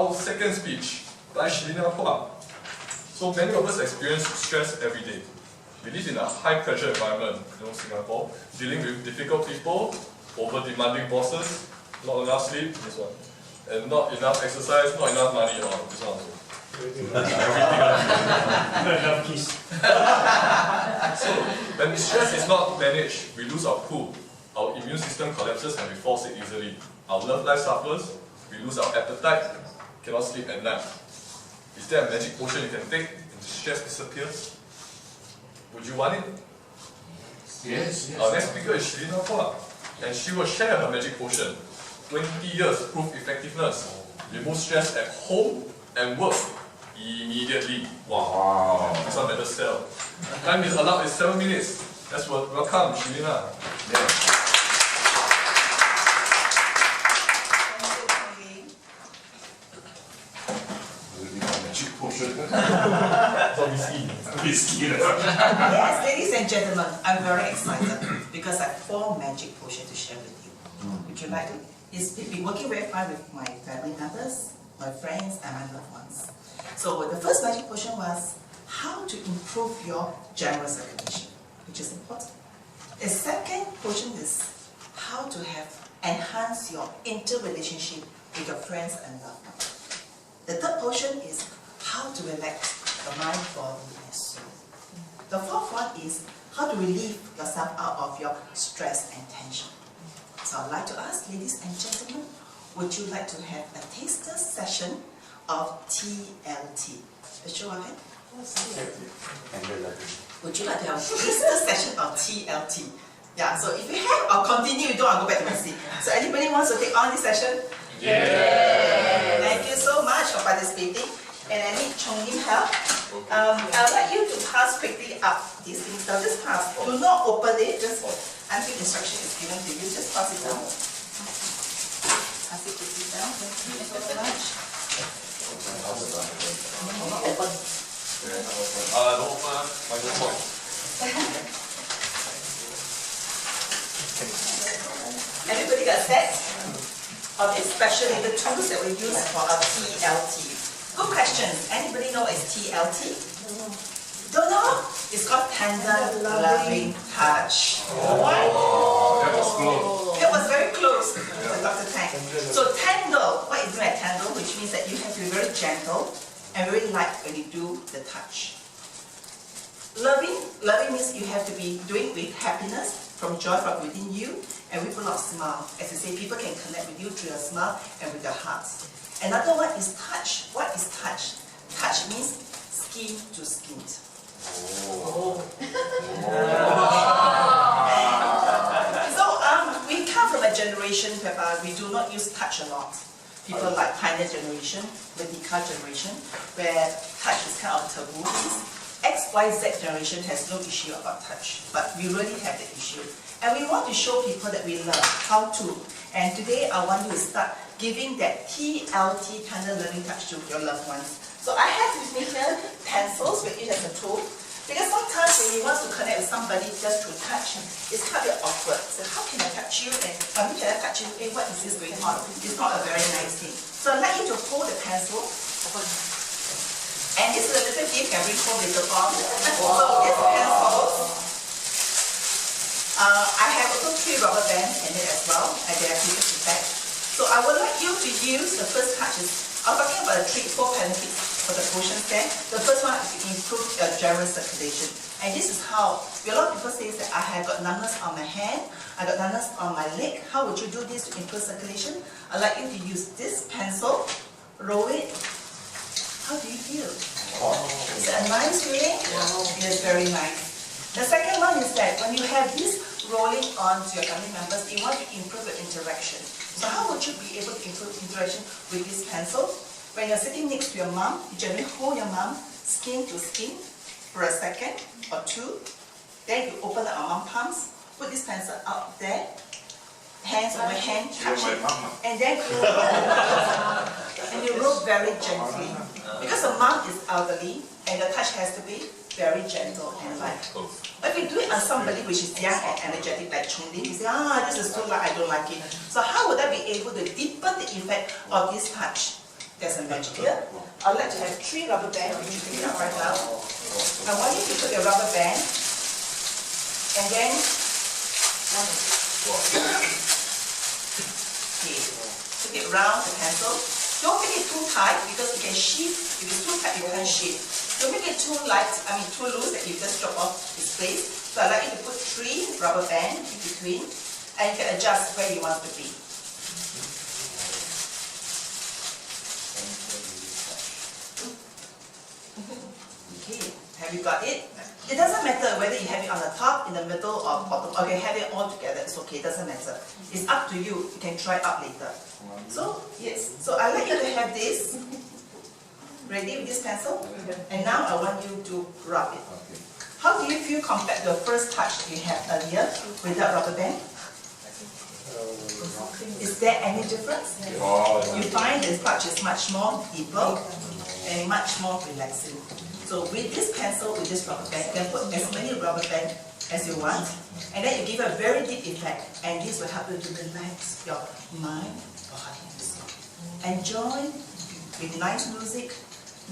our second speech by Shillinaphuaspeakers. So many of us experience stress every day. We live in a high-pressure environment, Singapore, dealing with difficult people, over-demanding bosses, not enough sleep, this one, and not enough exercise, not enough money, or this one also. Not enough peace. So, when stress is not managed, we lose our cool, our immune system collapses and we fall sick easily. Our love life suffers, we lose our appetite, cannot sleep at night. Is there a magic potion you can take and stress disappears? Would you want it? Yes. Our next speaker is Shillinaphuaspeakers, and she will share her magic potion. 20 years proof effectiveness. Remove stress at home and work immediately. Wow. This one better sell. Time is allowed is 7 minutes. Let's welcome Shilina. Yeah. Yes, ladies and gentlemen, I'm very excited because I have 4 magic potions to share with you. Would you like to? It's been working very fine with my family members, my friends, and my loved ones. So the first magic potion was how to improve your general circulation, which is important. The second potion is how to enhance your interrelationship with your friends and loved ones. The third potion is how to relax the mind, body, and soul. The fourth one is how to relieve yourself out of your stress and tension. So I'd like to ask, ladies and gentlemen, would you like to have a taster session of TLT? Show of hand. Would you like to have a taster session of TLT? Yeah, so if you have, I'll continue, you don't, I'll go back to my seat. So anybody wants to take on this session? Yeah. Thank you so much for participating. And I need Chong-Lim help. I'd like you to pass quickly up these things. So just pass. Do not open it, just until instruction is given to you. Just pass it down. Pass it quickly down. Thank you so much. Not open. Don't open. Microphone. Everybody got set? Especially the tools that we use for our TLT. Good question. Anybody know what is TLT? Don't know? It's called tender loving touch. That was close. It was very close with Dr. Tang. So tender, what is meant by tender? Which means that you have to be very gentle and very light when you do the touch. Loving means you have to be doing with happiness, from joy from within you, and with a lot of smile. As you say, people can connect with you through your smile and with your hearts. Another one is touch. What is touch? Touch means skin to skin. Oh. So we come from a generation whereby we do not use touch a lot. People like Pioneer generation, Merdeka generation, where touch is kind of taboo. XYZ generation has no issue about touch, but we really have the issue. And we want to show people that we love how to. And today I want you to start giving that TLT, tender loving touch to your loved ones. So I have with me here pencils with each as a tool. Because sometimes when you want to connect with somebody just through touch, it's kind of awkward. So how can I touch you? And how can I touch you? Hey, what is this going on? It's not a very nice thing. So I'd like you to hold the pencil. And this is a little gift can bring home later on. So this pencil, I have also 3 rubber bands in it as well, and they are people effect. So I would like you to use the first touch is, I'm talking about the 4 benefits for the potions there. The first one is to improve your general circulation. And this is how, a lot of people say that I have got numbness on my hand, I got numbness on my leg. How would you do this to improve circulation? I'd like you to use this pencil, roll it. How do you feel? Is it a nice feeling? It is very nice. The second one is that when you have this rolling on to your family members, you want to improve your interaction. So how would you be able to improve interaction with this pencil? When you're sitting next to your mom, you generally hold your mom skin to skin for a second or 2. Then you open up your mom palms, put this pencil out there, hands over hand, touch it, and then and you roll very gently. Because the mom is elderly, and the touch has to be very gentle and light. But if you do it on somebody which is young and energetic like Chong-Lim, you say, this is too light, I don't like it. So how would I be able to deepen the effect of this touch? there's a magic here. I'd like to have 3 rubber bands, which you can get right now. I want you to put your rubber band, and then put it around the pencil. Don't make it too tight because it can shift. If it's too tight, you can't shift. Don't make it too light, too loose that you just drop off its place. So I'd like you to put 3 rubber bands in between, and you can adjust where you want to be. Okay, have you got it? It doesn't matter whether you have it on the top, in the middle, or bottom. Okay, have it all together. It's okay, it doesn't matter. It's up to you. You can try out later. So, yes. So I'd like you to have this ready with this pencil. And now I want you to rub it. How do you feel compared to the first touch you had earlier without rubber band? Is there any difference? You find this touch is much more deeper and much more relaxing. So with this pencil, with this rubber band, you can put as many rubber bands as you want, and then you give a very deep effect, and this will help you to relax your mind, body, and soul. Enjoy with nice music,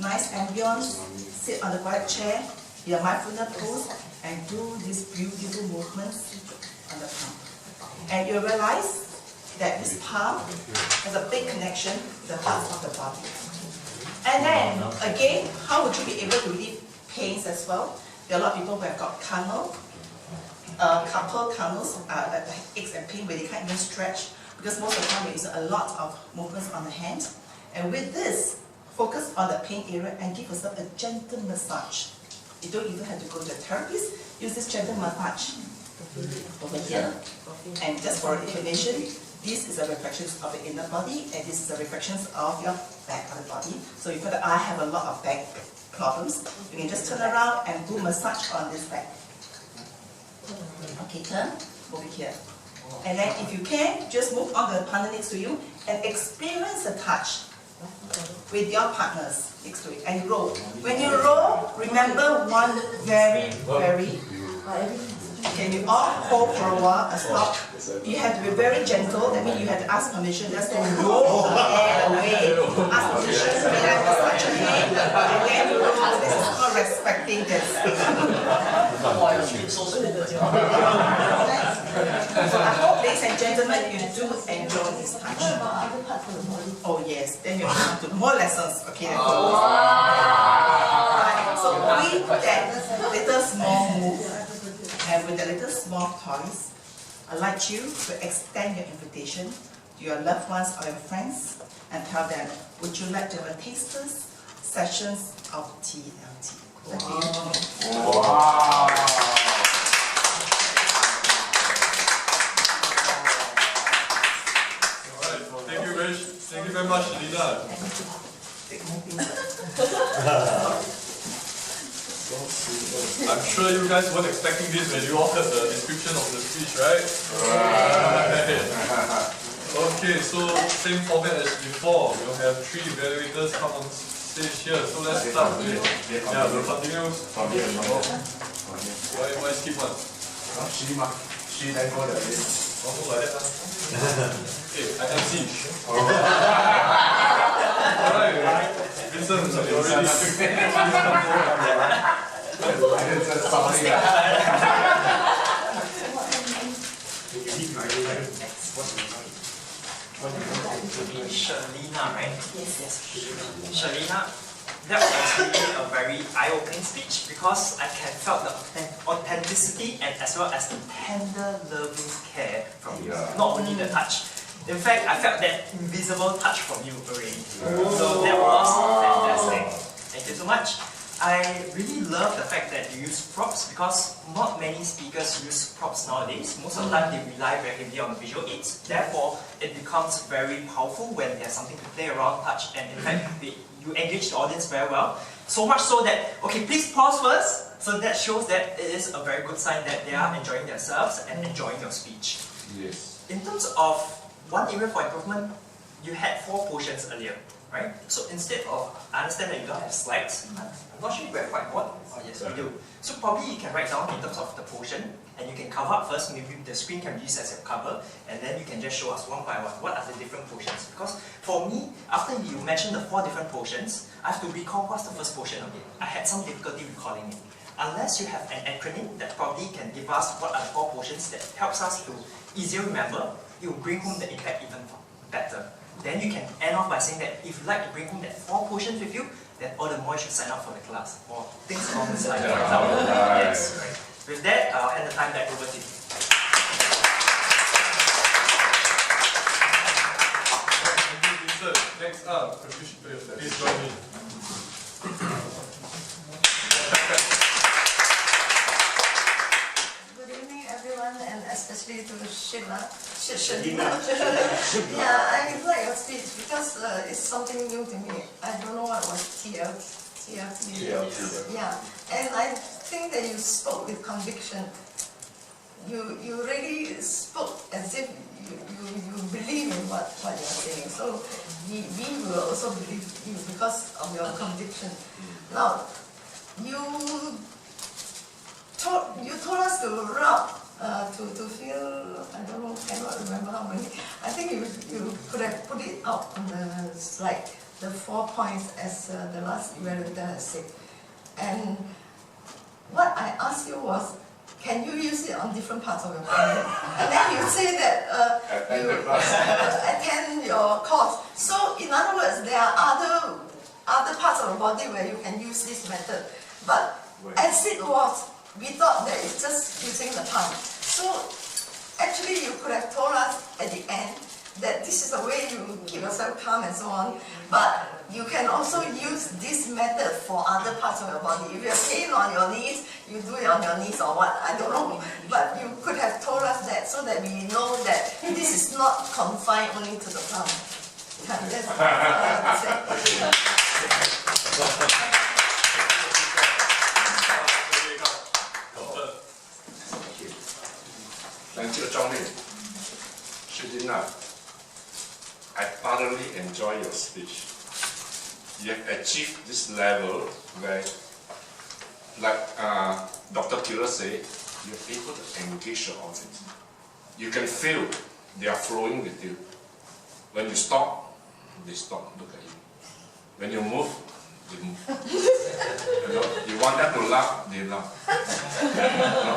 nice ambience, sit on the quiet chair, your mindfulness pose, and do these beautiful movements on the palm. And you realize that this palm has a big connection with the heart of the body. And then, again, how would you be able to relieve pains as well? There are a lot of people who have got carpal tunnels, aches and pain where they can't even stretch, because most of the time we use a lot of movements on the hand. And with this, focus on the pain area and give yourself a gentle massage. You don't even have to go to a therapist. Use this gentle massage over here. And just for information, this is a reflection of the inner body, and this is a reflection of your back of the body. So if I have a lot of back problems, you can just turn around and do massage on this back. Okay, turn over here. And then if you can, just move on to the partner next to you and experience the touch with your partners next to it, and roll. When you roll, remember one very, can you all hold for a while and stop? You have to be very gentle. That means you have to ask permission just to roll the hair away. Ask permission, may I massage your hair? And then roll. This is called respecting this. So I hope, ladies and gentlemen, you do enjoy this touch. Oh yes, then you come to more lessons. Okay, then go. So with that little small move, and with the little small toys, I'd like you to extend your invitation to your loved ones or your friends and tell them, would you like to have a taster's sessions of TLT? Wow. Thank you very much, Lina. I'm sure you guys weren't expecting this when you all heard the description of the speech, right? Okay, so same format as before. We'll have 3 evaluators come on stage here. So let's start with it. Yeah, we'll continue. Why skip one? She then go the Also like that. Okay, I MC. Alright, Vincent, you already Shalina, right? Yes. Shalina, that was really a very eye-opening speech because I can felt the authenticity and as well as the tender, loving care from you. Not only the touch. In fact, I felt that invisible touch from you already. So that was fantastic. Thank you so much. I really love the fact that you use props because not many speakers use props nowadays. Most of the time they rely very heavily on the visual aids. Therefore, it becomes very powerful when there's something to play around, touch, and in fact, you engage the audience very well. So much so that, okay, please pause first. So that shows that it is a very good sign that they are enjoying themselves and enjoying your speech. Yes. In terms of one area for improvement, you had 4 portions earlier. right? So instead of, I understand that you don't have slides. I'm not sure if we have whiteboard. Oh yes, we do. So probably you can write down in terms of the portion, and you can cover up first. Maybe the screen can be used as your cover, and then you can just show us one by one what are the different portions. Because for me, after you mentioned the 4 different portions, I have to recall what's the first portion again. I had some difficulty recalling it. Unless you have an acronym that probably can give us what are the 4 portions that helps us to easier remember, it will bring home the impact even better. Then you can end off by saying that if you like to bring home that 4 portions with you, then all the more you should sign up for the class, or things along this line. Yes, right. With that, I'll hand the time back over to you. Thank you, Vincent. Next up, please join me. Good evening, everyone, and especially to Sheila. Yeah, I like your speech because it's something new to me. I don't know what was TLT. Yeah, and I think that you spoke with conviction. You really spoke as if you believe in what you're saying. So we will also believe you because of your conviction. Now, you told us to rub, to feel, I don't know, cannot remember how many. I think you could have put it out on the slide, the 4 points as the last evaluator has said. And what I asked you was, can you use it on different parts of your body? And then you say that you attend your course. So in other words, there are other parts of the body where you can use this method. But as it was, we thought that it's just using the palm. So actually you could have told us at the end that this is the way you keep yourself calm and so on. But you can also use this method for other parts of your body. If you're pain on your knees, you do it on your knees or what, I don't know. But you could have told us that so that we know that this is not confined only to the palm. That's all I have to say. Thank you, Johnny. Shilina, I thoroughly enjoy your speech. You have achieved this level where, like Dr. Kira said, you're able to engage your audience. You can feel they are flowing with you. When you stop, they stop, look at you. When you move, they move. You want them to laugh, they laugh.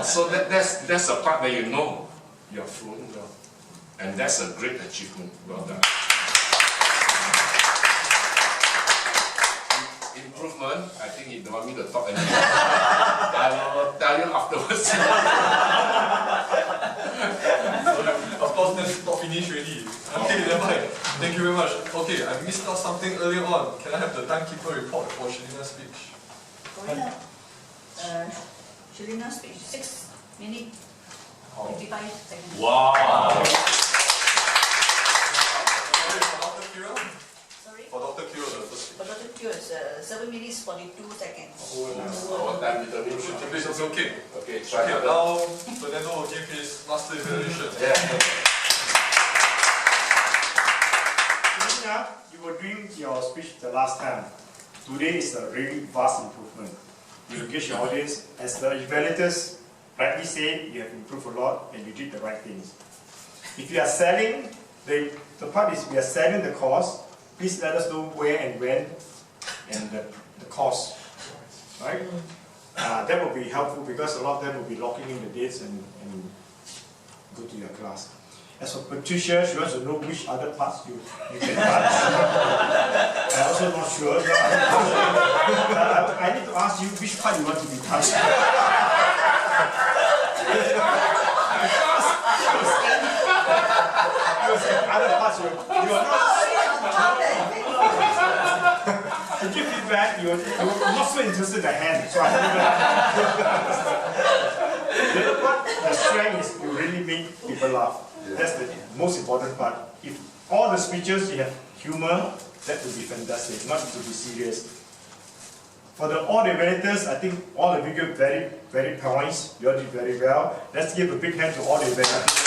So that's the part where you know you're flowing well. And that's a great achievement. Well done. Improvement, I think you don't want me to talk anymore. I will tell you afterwards. Of course, that's not finished already. Okay, never mind. Thank you very much. Okay, I missed out something earlier on. Can I have the timekeeper report for Shilina's speech? Shilina's speech, 6 minutes, 55 seconds. Wow! For Dr. Kira? Sorry? For Dr. Kira, the first speech. For Dr. Q, it's 7 minutes, 42 seconds. Our time determination. It's okay. Okay, try Okay, it. now Fernando will give his master evaluation. Shilina, you were doing your speech the last time. Today is a really vast improvement. You engage your audience. As the evaluators rightly say, you have improved a lot and you did the right things. If you are selling, the part is we are selling the course, please let us know where and when and the cost. Right? That will be helpful because a lot of them will be locking in the dates and go to your class. As for Patricia, she wants to know which other parts you can touch. I'm also not sure. I need to ask you which part you want to be touched. Other parts you are not. To give feedback, you're not so interested in the hand. So the other part, the strength is you really make people laugh. That's the most important part. If all the speeches you have humor, that would be fantastic, not to be serious. For all the evaluators, I think all of you give very, very points. You all did very well. Let's give a big hand to all the evaluators.